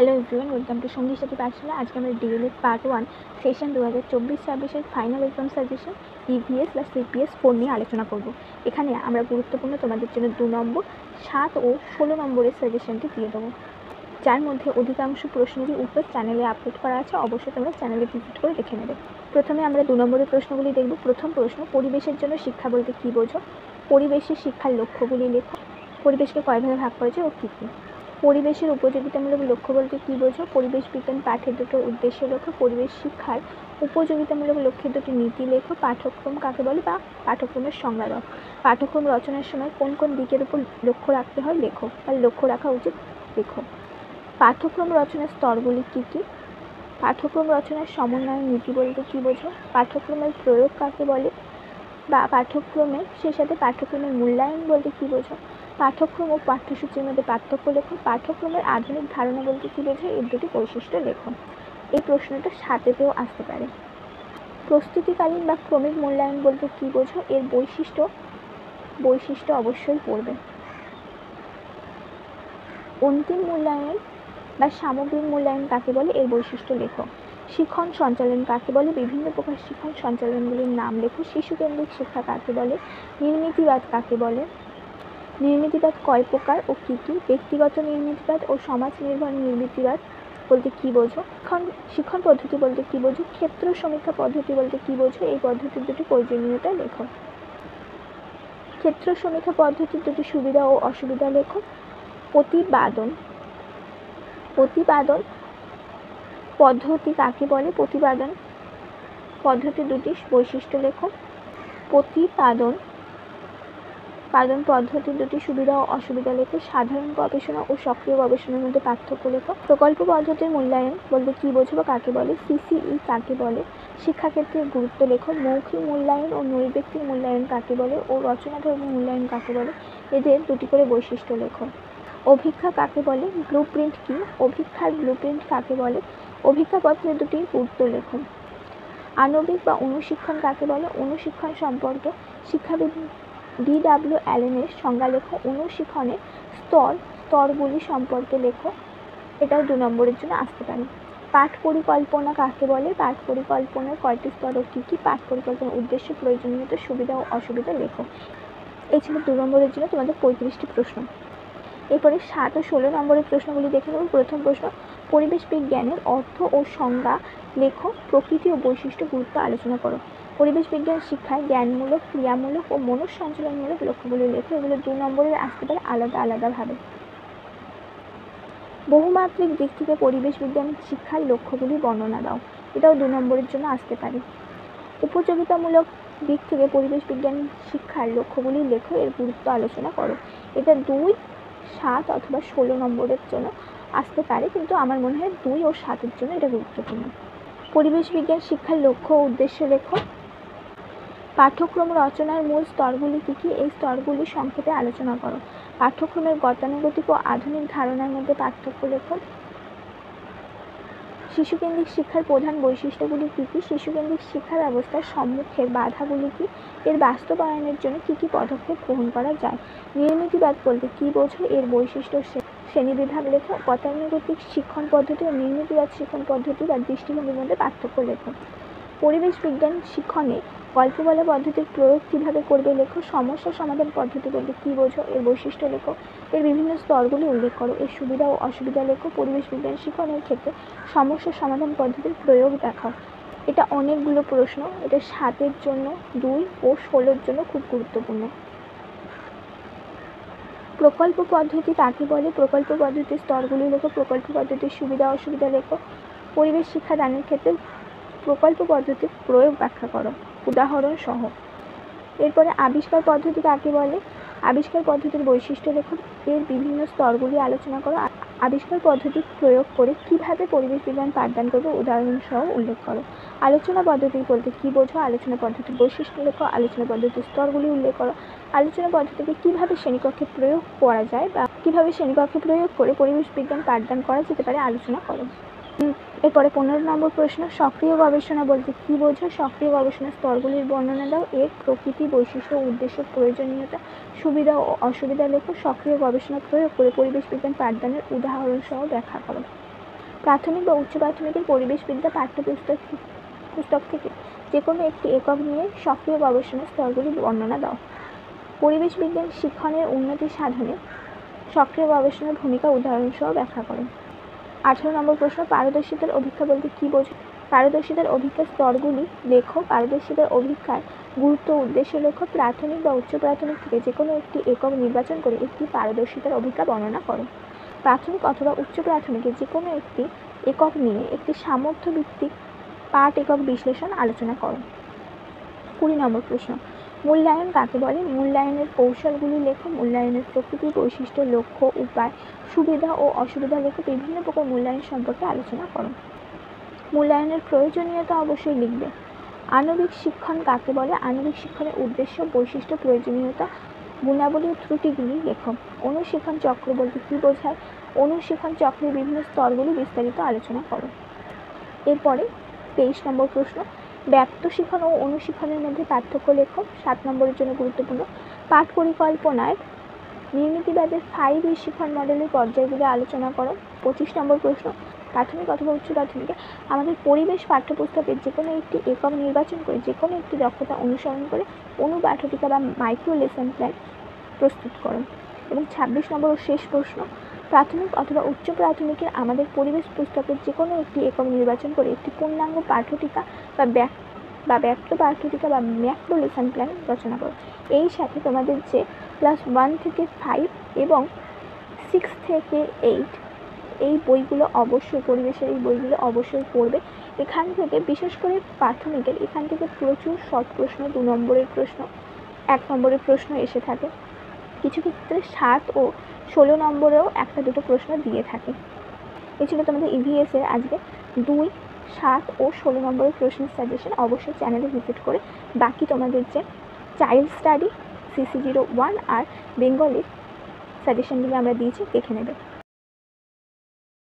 Hello everyone, welcome to সঙ্গী সাথী পাঠশালা। আজকে আমরা DElEd part 1 session 2024-26 final exam suggestion EVS বা সিপিএস 4 নিয়ে আলোচনা করব। এখানে আমরা গুরুত্বপূর্ণ তোমাদের জন্য 2 নম্বর, 7 ও 16 নম্বরের সাজেশনটি দিয়ে দেবো, যার মধ্যে অধিকাংশ প্রশ্নেরই উত্তর চ্যানেলে আপলোড করা আছে। অবশ্যই তোমরা চ্যানেলে ভিজিট করে দেখে নেবে। প্রথমে আমরা 2 নম্বরের প্রশ্নগুলি দেখব। প্রথম প্রশ্ন, পরিবেশের জন্য শিক্ষা বলতে কী বোঝো? পরিবেশের শিক্ষার লক্ষ্যগুলি লেখো। পরিবেশকে কয় ভাগে ভাগ করেছে ও কী কী? পরিবেশের উপযোগিতামূলক লক্ষ্য বলতে কী বোঝো? পরিবেশ বিজ্ঞান পাঠের দুটো উদ্দেশ্য লেখো। পরিবেশ শিক্ষার উপযোগিতামূলক লক্ষ্যের দুটি নীতি লেখো। পাঠ্যক্রম কাকে বলে বা পাঠ্যক্রমের সংজ্ঞা দাও। পাঠ্যক্রম রচনার সময় কোন কোন দিকের উপর লক্ষ্য রাখতে হয় লেখো বা লক্ষ্য রাখা উচিত লেখো। পাঠ্যক্রম রচনার স্তরগুলি কী কী? পাঠ্যক্রম রচনার সমন্বয় নীতি বলতে কী বোঝো? পাঠ্যক্রমের প্রয়োগ কাকে বলে বা পাঠ্যক্রমের সাথে পাঠ্যক্রমের মূল্যায়ন বলতে কী বোঝো? পাঠ্যক্রম ও পাঠ্যসূচির মধ্যে পার্থক্য লেখো। পাঠ্যক্রমের আধুনিক ধারণা বলতে কী বোঝো? এর দুটি বৈশিষ্ট্য লেখো। এই প্রশ্নটা 7তেও আসতে পারে। প্রস্তুতিকালীন বা ক্রমিক মূল্যায়ন বলতে কী বোঝো? এর বৈশিষ্ট্য অবশ্যই পড়বে। অন্তিম মূল্যায়ন বা সামগ্রিক মূল্যায়ন কাকে বলে? এর বৈশিষ্ট্য লেখো। শিক্ষণ সঞ্চালন কাকে বলে? বিভিন্ন প্রকার শিক্ষণ সঞ্চালনগুলির নাম লেখো। শিশুকেন্দ্রিক শিক্ষা কাকে বলে? নির্মিতিবাদ কাকে বলে? নির্মিতিবাদ কয় প্রকার ও কী কী? ব্যক্তিগত নির্মিতিবাদ ও সমাজ নির্ভর নির্মিতিবাদ বলতে কী বোঝো? শিক্ষণ পদ্ধতি বলতে কী বোঝো? ক্ষেত্র সমীক্ষা পদ্ধতি বলতে কী বোঝো? এই পদ্ধতির দুটি প্রয়োজনীয়তা লেখো। ক্ষেত্র সমীক্ষা পদ্ধতির দুটি সুবিধা ও অসুবিধা লেখো। প্রতিপাদন পদ্ধতি কাকে বলে? প্রতিপাদন পদ্ধতির দুটি বৈশিষ্ট্য লেখো। প্রতিপাদন পদ্ধতির দুটি সুবিধা ও অসুবিধা লেখো। সাধারণ গবেষণা ও সক্রিয় গবেষণার মধ্যে পার্থক্য লেখো। প্রকল্প পদ্ধতির মূল্যায়ন বলতে কী বোঝো বা কাকে বলে? সিসিই কাকে বলে? শিক্ষাক্ষেত্রের গুরুত্ব লেখো। মৌখিক মূল্যায়ন ও নৈর্ব্যক্তিক মূল্যায়ন কাকে বলে ও রচনাধর্মী মূল্যায়ন কাকে বলে? এদের দুটি করে বৈশিষ্ট্য লেখো। অভিক্ষা কাকে বলে? ব্লুপ্রিন্ট কি? অভিক্ষার ব্লুপ্রিন্ট কাকে বলে? অভিক্ষাপত্রের দুটি গুরুত্ব লেখো। আণবিক বা অণুশিক্ষণ কাকে বলে? অণুশিক্ষণ সম্পর্কে শিক্ষাবিদ D.W. অ্যালেনের সংজ্ঞা লেখো। অণুশিক্ষণের স্তরগুলি সম্পর্কে লেখো। এটাও 2 নম্বরের জন্য আসতে পারে। পাঠ পরিকল্পনা কাকে বলে? পাঠ পরিকল্পনার কয়টি স্তর ও কী কী? পাঠ পরিকল্পনার উদ্দেশ্য, প্রয়োজনীয়তা, সুবিধা ও অসুবিধা লেখো। এই ছিল 2 নম্বরের জন্য তোমাদের 35টি প্রশ্ন। এরপরে 7 ও 16 নম্বরের প্রশ্নগুলি দেখে নেব। প্রথম প্রশ্ন, পরিবেশ বিজ্ঞানের অর্থ ও সংজ্ঞা লেখো। প্রকৃতি ও বৈশিষ্ট্য গুরুত্ব আলোচনা করো। পরিবেশ বিজ্ঞান শিক্ষায় জ্ঞানমূলক, ক্রিয়ামূলক ও মনঃসঞ্চালনমূলক লক্ষ্যগুলি লেখো। এগুলো 2 নম্বরের আসতে পারে আলাদাভাবে। বহুমাত্রিক দিক থেকে পরিবেশ বিজ্ঞান শিক্ষার লক্ষ্যগুলি বর্ণনা দাও। এটাও 2 নম্বরের জন্য আসতে পারে। উপযোগিতামূলক দিক থেকে পরিবেশ বিজ্ঞান শিক্ষার লক্ষ্যগুলি লেখো, এর গুরুত্ব আলোচনা করো। এটা 2, 7 অথবা 16 নম্বরের জন্য আসতে পারে, কিন্তু আমার মনে হয় 2 ও 7-এর জন্য এটা গুরুত্বপূর্ণ। পরিবেশ বিজ্ঞান শিক্ষার লক্ষ্য ও উদ্দেশ্য লেখো। পাঠ্যক্রম রচনার মূল স্তরগুলি কী কী? এই স্তরগুলি সংক্ষেপে আলোচনা করো। পাঠ্যক্রমের গতানুগতিক ও আধুনিক ধারণার মধ্যে পার্থক্য লেখো। শিশুকেন্দ্রিক শিক্ষার প্রধান বৈশিষ্ট্যগুলি কী কী? শিশুকেন্দ্রিক শিক্ষা ব্যবস্থার সম্মুখের বাধাগুলি কী? এর বাস্তবায়নের জন্য কী কী পদক্ষেপ গ্রহণ করা যায়? নির্মিতিবাদ বলতে কী বোঝো? এর বৈশিষ্ট্য শ্রেণীবিভাগ লেখো। গতানুগতিক শিক্ষণ পদ্ধতি ও নির্মিতিবাদ শিক্ষণ পদ্ধতি বা দৃষ্টিভঙ্গির মধ্যে পার্থক্য লেখো। পরিবেশ বিজ্ঞান শিক্ষণে গল্প বলা পদ্ধতির প্রয়োগ কীভাবে করবে লেখো। সমস্যা সমাধান পদ্ধতি বলতে কী বোঝো? এর বৈশিষ্ট্য লেখো। এর বিভিন্ন স্তরগুলি উল্লেখ করো। এর সুবিধা ও অসুবিধা লেখো। পরিবেশ বিজ্ঞান শিক্ষণের ক্ষেত্রে সমস্যা সমাধান পদ্ধতির প্রয়োগ দেখাও। এটা অনেকগুলো প্রশ্ন। এটা 7-এর জন্য, 2 ও 16-এর জন্য খুব গুরুত্বপূর্ণ। প্রকল্প পদ্ধতি কাকে বলে? প্রকল্প পদ্ধতির স্তরগুলি লেখো। প্রকল্প পদ্ধতির সুবিধা অসুবিধা লেখো। পরিবেশ শিক্ষা দানের ক্ষেত্রে প্রকল্প পদ্ধতির প্রয়োগ ব্যাখ্যা করো উদাহরণ সহ। এরপরে আবিষ্কার পদ্ধতি কাকে বলে? আবিষ্কার পদ্ধতির বৈশিষ্ট্য লেখো। এর বিভিন্ন স্তরগুলি আলোচনা করো। আবিষ্কার পদ্ধতি প্রয়োগ করে কিভাবে পরিবেশ বিজ্ঞান পাঠদান করবে উদাহরণ সহ উল্লেখ করো। আলোচনা পদ্ধতি বলতে কী বোঝো? আলোচনা পদ্ধতির বৈশিষ্ট্য লেখো। আলোচনা পদ্ধতির স্তরগুলি উল্লেখ করো। আলোচনা পদ্ধতিকে কিভাবে শ্রেণীকক্ষে প্রয়োগ করা যায় বা কিভাবে শ্রেণীকক্ষে প্রয়োগ করে পরিবেশ বিজ্ঞান পাঠদান করা যেতে পারে আলোচনা করো। এরপরে 15 নম্বর প্রশ্ন, সক্রিয় গবেষণা বলতে কী বোঝো? সক্রিয় গবেষণার স্তরগুলির বর্ণনা দাও। এর প্রকৃতি, বৈশিষ্ট্য, উদ্দেশ্য, প্রয়োজনীয়তা, সুবিধা ও অসুবিধা লেখো। সক্রিয় গবেষণা প্রয়োগ করে পরিবেশ বিজ্ঞান পাঠদানের উদাহরণ সহ ব্যাখ্যা করো। প্রাথমিক বা উচ্চ প্রাথমিকের পরিবেশবিদ্যা পুস্তক থেকে যে কোনো একটি একক নিয়ে সক্রিয় গবেষণার স্তরগুলি বর্ণনা দাও। পরিবেশ বিজ্ঞান শিক্ষণের উন্নতি সাধনে সক্রিয় গবেষণার ভূমিকা উদাহরণসহ ব্যাখ্যা করো। 18 নম্বর প্রশ্ন, পারদর্শিতার অভিজ্ঞা বলতে কী বোঝো? পারদর্শিতার অভিজ্ঞার স্তরগুলি লেখো। পারদর্শিতার অভিজ্ঞার গুরুত্ব উদ্দেশ্য লেখো। প্রাথমিক বা উচ্চ প্রাথমিক থেকে যে কোনো একটি একক নির্বাচন করে একটি পারদর্শিতার অভিজ্ঞা বর্ণনা করো। প্রাথমিক অথবা উচ্চ প্রাথমিকে যে কোনো একটি একক নিয়ে একটি সামর্থ্য ভিত্তিক পাঠ একক বিশ্লেষণ আলোচনা করো। 20 নম্বর প্রশ্ন, মূল্যায়ন কাকে বলে? মূল্যায়নের কৌশলগুলি লেখো। মূল্যায়নের প্রকৃতি, বৈশিষ্ট্য, লক্ষ্য, উপায়, সুবিধা ও অসুবিধা লেখো। বিভিন্ন প্রকার মূল্যায়ন সম্পর্কে আলোচনা করো। মূল্যায়নের প্রয়োজনীয়তা অবশ্যই লিখবে। আণবিক শিক্ষণ কাকে বলে? আণবিক শিক্ষণের উদ্দেশ্য, বৈশিষ্ট্য, প্রয়োজনীয়তা, গুণাবলী ও ত্রুটিগুলি লেখো। অনুশিক্ষণ চক্র বলতে কী বোঝায়? অনুশিক্ষণ চক্রের বিভিন্ন স্তরগুলি বিস্তারিত আলোচনা করো। এরপরে 23 নম্বর প্রশ্ন, ব্যক্ত শিক্ষণ ও অনুশিক্ষণের মধ্যে পার্থক্য লেখো। 7 নম্বরের জন্য গুরুত্বপূর্ণ। পাঠ পরিকল্পনায় নির্মিতিবাদের 5E শিক্ষণ মডেলের পর্যায়গুলি আলোচনা করো। 25 নম্বর প্রশ্ন, প্রাথমিক অথবা উচ্চ প্রাথমিকে আমাদের পরিবেশ পাঠ্যপুস্তকের যে কোনো একটি একক নির্বাচন করে যে কোনো একটি দক্ষতা অনুসরণ করে অনুপাঠটিকা বা মাইক্রো লেসন প্ল্যান প্রস্তুত করো। এবং 26 নম্বর ও শেষ প্রশ্ন, প্রাথমিক অথবা উচ্চ প্রাথমিকের আমাদের পরিবেশ পুস্তকের যে কোনো একটি একক নির্বাচন করে একটি পূর্ণাঙ্গ পাঠ্যটিকা বা ব্যক্ত পাঠ্যটিকা বা ম্যাক্রো লেসন প্ল্যান রচনা করো। এই সাথে তোমাদের যে ক্লাস 1 থেকে 5 এবং 6 থেকে 8 এই বইগুলো অবশ্যই, পরিবেশের এই বইগুলো অবশ্যই পড়বে। এখান থেকে বিশেষ করে প্রাথমিকের এখান থেকে প্রচুর শর্ট প্রশ্ন, 2 নম্বরের প্রশ্ন, 1 নম্বরের প্রশ্ন এসে থাকে। কিছু ক্ষেত্রে 7 ও 16 নম্বরেও 1-2 প্রশ্ন দিয়ে থাকে। এই ছিল তোমাদের EVS এর আজকে 2, 7 ও 16 নম্বরের প্রশ্নের সাজেশন। অবশ্যই চ্যানেলে ভিজিট করে বাকি তোমাদের যে চাইল্ড স্টাডি, CC01 আর বেঙ্গলির সাজেশনগুলি আমরা দিয়েছি দেখে নেবে।